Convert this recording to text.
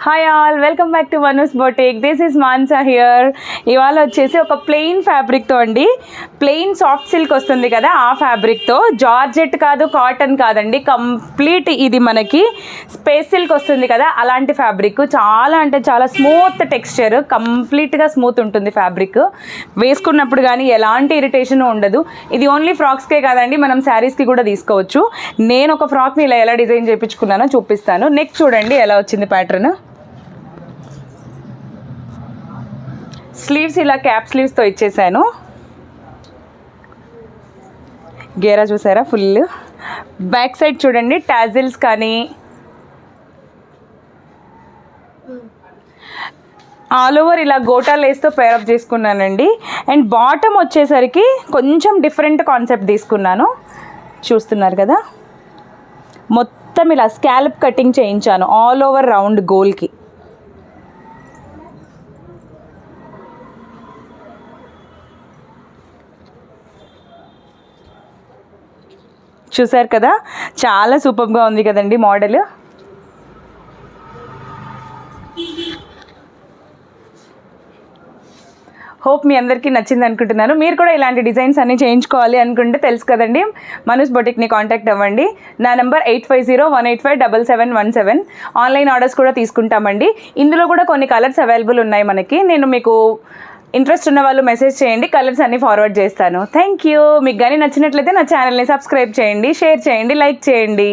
Hi all, welcome back to మనూస్ boutique. This is Mansa here. ఇవాళ వచ్చేసి ఒక ప్లెయిన్ ఫ్యాబ్రిక్తో అండి, ప్లెయిన్ సాఫ్ట్ సిల్క్ వస్తుంది కదా, ఆ ఫ్యాబ్రిక్తో జార్జెట్ కాదు, కాటన్ కాదండి, కంప్లీట్ ఇది మనకి స్పేస్ సిల్క్ వస్తుంది కదా, అలాంటి ఫ్యాబ్రిక్. చాలా అంటే చాలా స్మూత్ టెక్స్చర్, కంప్లీట్గా స్మూత్ ఉంటుంది ఫ్యాబ్రిక్. వేసుకున్నప్పుడు కానీ ఎలాంటి ఇరిటేషన్ ఉండదు. ఇది ఓన్లీ ఫ్రాక్స్కే కాదండి, మనం శారీస్కి కూడా తీసుకోవచ్చు. నేను ఒక ఫ్రాక్ని ఇలా ఎలా డిజైన్ చేయించుకున్నానో చూపిస్తాను. నెక్ చూడండి ఎలా వచ్చింది ప్యాటర్న్. స్లీవ్స్ ఇలా క్యాప్ స్లీవ్స్తో ఇచ్చేసాను. గేరా చూసారా ఫుల్. బ్యాక్ సైడ్ చూడండి టాజిల్స్ కానీ ఆల్ ఓవర్ ఇలా గోటా లేస్తో పేరప్ చేసుకున్నానండి. అండ్ బాటమ్ వచ్చేసరికి కొంచెం డిఫరెంట్ కాన్సెప్ట్ తీసుకున్నాను. చూస్తున్నారు కదా, మొత్తం ఇలా స్కాల్ప్ కటింగ్ చేయించాను ఆల్ ఓవర్ రౌండ్ గోల్కి. చూసారు కదా, చాలా సూపర్గా ఉంది కదండి మోడల్. హోప్ మీ అందరికీ నచ్చింది అనుకుంటున్నాను. మీరు కూడా ఇలాంటి డిజైన్స్ అన్నీ చేయించుకోవాలి అనుకుంటే తెలుసు కదండి, మనూస్ బొటిక్ని కాంటాక్ట్ అవ్వండి. నా నెంబర్ 8501857717. ఆన్లైన్ ఆర్డర్స్ కూడా తీసుకుంటామండి. ఇందులో కూడా కొన్ని కలర్స్ అవైలబుల్ ఉన్నాయి మనకి. నేను మీకు ఇంట్రెస్ట్ ఉన్న వాళ్ళు మెసేజ్ చేయండి, కలర్స్ అన్నీ ఫార్వర్డ్ చేస్తాను. Thank you. మీకు కానీ నచ్చినట్లయితే నా ఛానల్ని సబ్స్క్రైబ్ చేయండి, షేర్ చేయండి, లైక్ చేయండి.